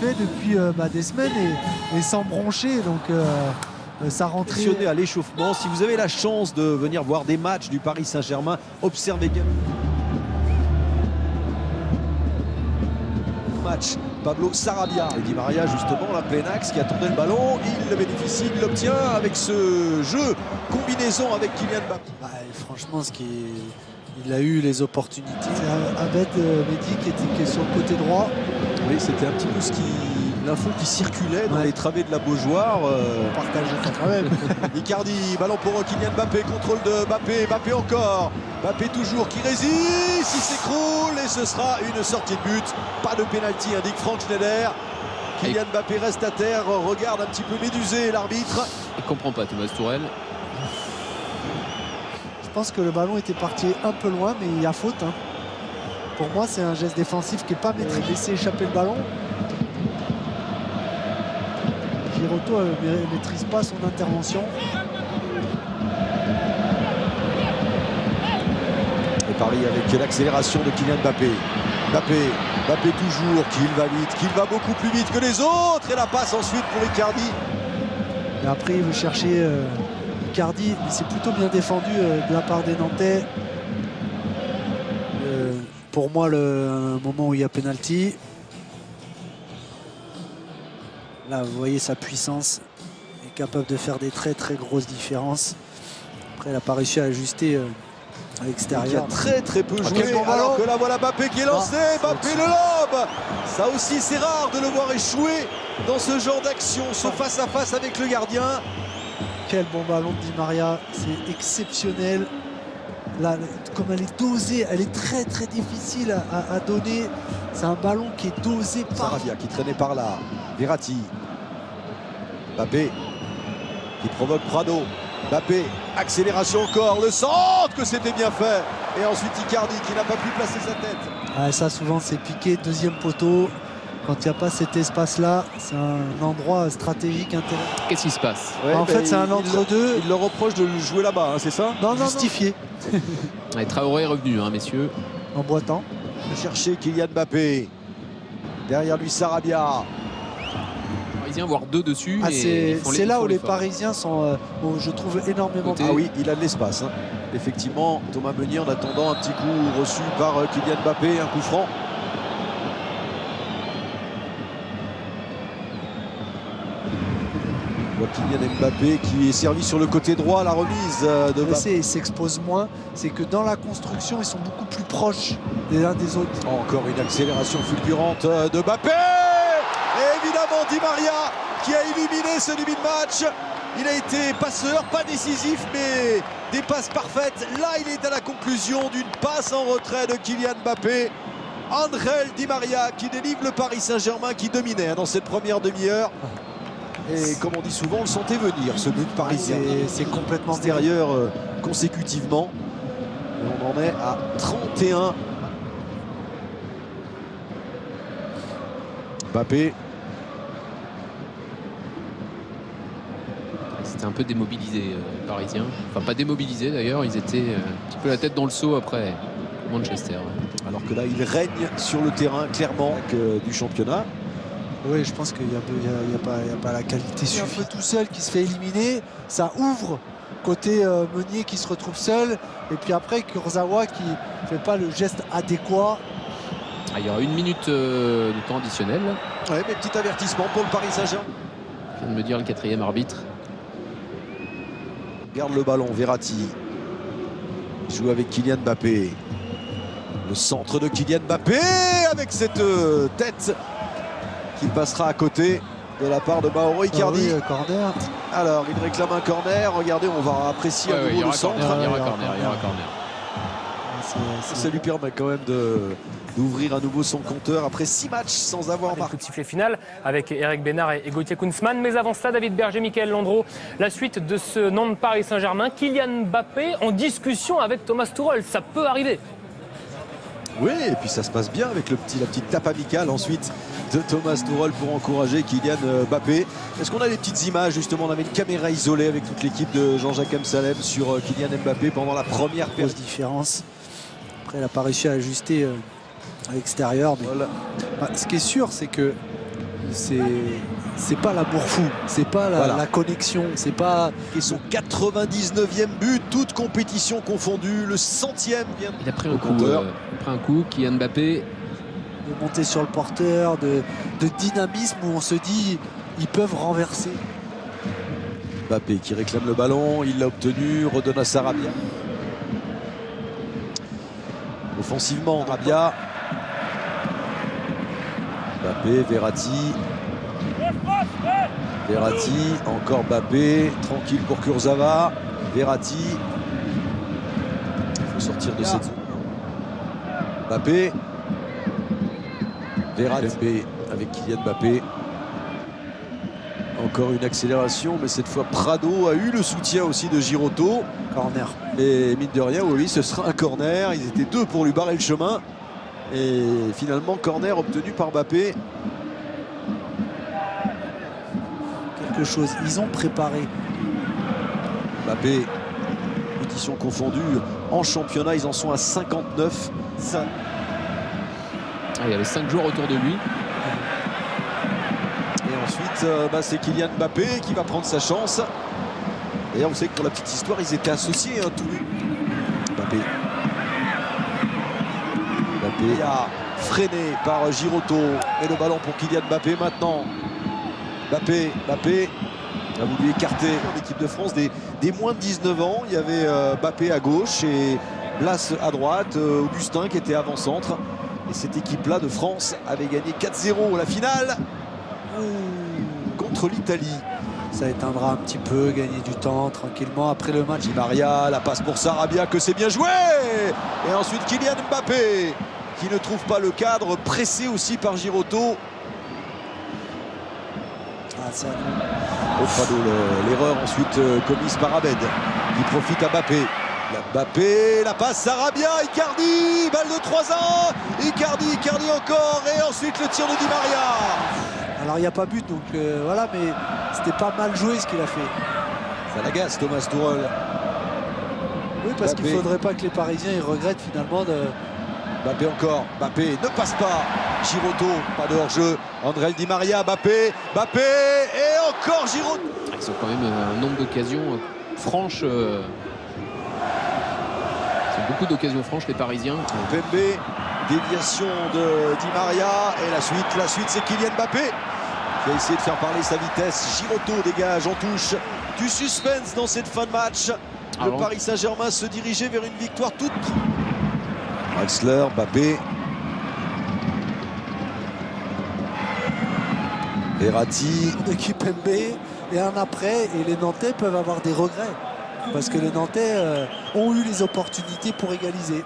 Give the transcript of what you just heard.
fait depuis des semaines et sans broncher. Donc ça rentrait. Passionné à l'échauffement. Si vous avez la chance de venir voir des matchs du Paris Saint-Germain, observez bien. Match. Pablo Sarabia et Di Maria justement la plein axe qui attendait le ballon, il le bénéficie, il l'obtient avec ce jeu combinaison avec Kylian Mbappé. Franchement il a eu les opportunités. C'est Abed Mehdi qui est sur le côté droit. Oui, c'était un petit peu l'info qui circulait dans les travées de la Beaujoire. Partagé quand même. Icardi, ballon pour Kylian Mbappé, contrôle de Mbappé, Mbappé encore. Mbappé toujours qui résiste, il s'écroule et ce sera une sortie de but. Pas de pénalty, indique Franck Schneider. Kylian Mbappé reste à terre, regarde un petit peu médusé l'arbitre. Il comprend pas Thomas Tourelle. Je pense que le ballon était parti un peu loin, mais il y a faute. Hein. Pour moi, c'est un geste défensif qui n'est pas maîtrisé. Laisser échapper le ballon. Giroto ne maîtrise pas son intervention. Et Paris avec l'accélération de Kylian Mbappé. Mbappé toujours, qu'il va vite, qu'il va beaucoup plus vite que les autres. Et la passe ensuite pour Icardi. Et après, il veut chercher Icardi, mais c'est plutôt bien défendu de la part des Nantais. Pour moi, un moment où il y a pénalty. Là, vous voyez sa puissance. Il est capable de faire des très très grosses différences. Après, il n'a pas réussi à ajuster à l'extérieur. Il a très peu joué. Alors que là, voilà Mbappé qui est lancé. Mbappé le lobe. Ça aussi, c'est rare de le voir échouer dans ce genre d'action, ce face-à-face avec le gardien. Quel bon ballon de Di Maria. C'est exceptionnel. Là, comme elle est dosée, elle est très très difficile à donner. C'est un ballon qui est dosé par Sarabia qui traînait par là. Verratti. Mbappé qui provoque Prado. Mbappé, accélération encore, le centre que c'était bien fait. Et ensuite Icardi qui n'a pas pu placer sa tête. Ça souvent c'est piqué, deuxième poteau. Quand il n'y a pas cet espace-là, c'est un endroit stratégique intéressant. Qu'est-ce qui se passe? En fait, c'est un entre-deux. Il leur reproche de jouer là-bas, hein, c'est ça? Non, justifié. Et Traoré est revenu, hein, messieurs. En boitant. De chercher Kylian Mbappé. Derrière lui Sarabia. Parisiens, voire deux dessus. C'est là où les Parisiens sont, je trouve, énormément. Ah oui, il a de l'espace. Hein. Effectivement, Thomas Meunier en attendant un petit coup reçu par Kylian Mbappé, un coup franc. Kylian Mbappé qui est servi sur le côté droit, la remise de Mbappé. Il s'expose moins, c'est que dans la construction, ils sont beaucoup plus proches les uns des autres. Encore une accélération fulgurante de Mbappé. Et évidemment Di Maria qui a illuminé ce début de match. Il a été passeur, pas décisif, mais des passes parfaites. Là, il est à la conclusion d'une passe en retrait de Kylian Mbappé. André Di Maria qui délivre le Paris Saint-Germain qui dominait dans cette première demi-heure. Et comme on dit souvent, on le sentait venir, ce but parisien. C'est complètement extérieur consécutivement. Et on en est à 31. Mbappé. C'était un peu démobilisé, les Parisiens. Enfin, pas démobilisé d'ailleurs, ils étaient un petit peu la tête dans le seau après Manchester. Ouais. Alors que là, il règne sur le terrain, clairement, du championnat. Oui, je pense qu'il n'y a pas la qualité suffisante. Tout seul qui se fait éliminer, ça ouvre côté Meunier qui se retrouve seul. Et puis après, Kurzawa qui ne fait pas le geste adéquat. Ah, il y aura 1 minute de temps additionnel. Oui, mais petit avertissement pour le Paris Saint-Germain. Je viens de me dire le 4e arbitre. Garde le ballon, Verratti. Il joue avec Kylian Mbappé. Le centre de Kylian Mbappé avec cette tête qui passera à côté de la part de Mauro Icardi. Ah oui, corner. Alors, il réclame un corner. Regardez, on va apprécier à nouveau le centre. Il y aura corner. Ça lui permet quand même d'ouvrir à nouveau son compteur après 6 matchs sans avoir marqué. Coup de sifflet final avec Eric Bénard et Gauthier Kunzmann. Mais avant cela, David Berger, Mickaël Landreau, la suite de ce Nantes Paris Saint-Germain. Kylian Mbappé en discussion avec Thomas Tuchel. Ça peut arriver. Oui, et puis ça se passe bien avec la petite tape amicale ensuite de Thomas Tuchel pour encourager Kylian Mbappé. Est-ce qu'on a des petites images justement? On avait une caméra isolée avec toute l'équipe de Jean-Jacques Amsalem sur Kylian Mbappé pendant la première période. Grosse différence. Après, il n'a pas réussi à ajuster à l'extérieur. Mais... Voilà. Ce qui est sûr, c'est que c'est pas l'amour fou, c'est pas la connexion, c'est pas... Et son 99e but, toute compétition confondue, le 100e vient. Il a pris un coup, Kylian Mbappé. De monter sur le porteur, de dynamisme où on se dit ils peuvent renverser. Mbappé qui réclame le ballon, il l'a obtenu, redonne à Sarabia. Offensivement, Sarabia. Mbappé, Verratti. Verratti, encore Mbappé, tranquille pour Kurzawa. Verratti. Il faut sortir de cette zone. Mbappé. Verratti avec Kylian Mbappé. Encore une accélération, mais cette fois Prado a eu le soutien aussi de Giroto. Corner. Et mine de rien, oui, ce sera un corner. Ils étaient deux pour lui barrer le chemin. Et finalement, corner obtenu par Mbappé. Quelque chose, ils ont préparé. Mbappé, compétition confondue, en championnat, ils en sont à 59. Ça... Il y avait 5 joueurs autour de lui. Et ensuite, c'est Kylian Mbappé qui va prendre sa chance. Et on sait que pour la petite histoire, ils étaient associés tous les... Mbappé a freiné par Giroto. Et le ballon pour Kylian Mbappé maintenant. Mbappé a voulu écarter l'équipe de France des moins de 19 ans. Il y avait Mbappé à gauche et Blas à droite. Augustin qui était avant-centre. Et cette équipe-là de France avait gagné 4-0 la finale contre l'Italie. Ça éteindra un petit peu, gagner du temps tranquillement après le match. Di Maria, la passe pour Sarabia, que c'est bien joué. Et ensuite Kylian Mbappé qui ne trouve pas le cadre, pressé aussi par Giroto. Au Prado, l'erreur ensuite commise par Abed qui profite à Mbappé. Mbappé, la passe Sarabia, Icardi, balle de 3 ans, Icardi encore, et ensuite le tir de Di Maria. Alors il n'y a pas but, donc voilà, mais c'était pas mal joué ce qu'il a fait. Ça l'agace Thomas Tuchel. Oui, parce qu'il ne faudrait pas que les Parisiens ils regrettent finalement de... Mbappé encore, Mbappé ne passe pas, Giroto, pas de hors-jeu, André Di Maria, Mbappé, et encore Giroto. Ils ont quand même un nombre d'occasions franches. C'est beaucoup d'occasions franches les Parisiens. Pembe, déviation de Di Maria, et la suite c'est Kylian Mbappé qui a essayé de faire parler sa vitesse. Giroto dégage, en touche, du suspense dans cette fin de match. Le Paris Saint-Germain se dirigeait vers une victoire toute... Draxler, Mbappé. Verratti. D'équipe Pembe et un après, et les Nantais peuvent avoir des regrets. Parce que les Nantais ont eu les opportunités pour égaliser.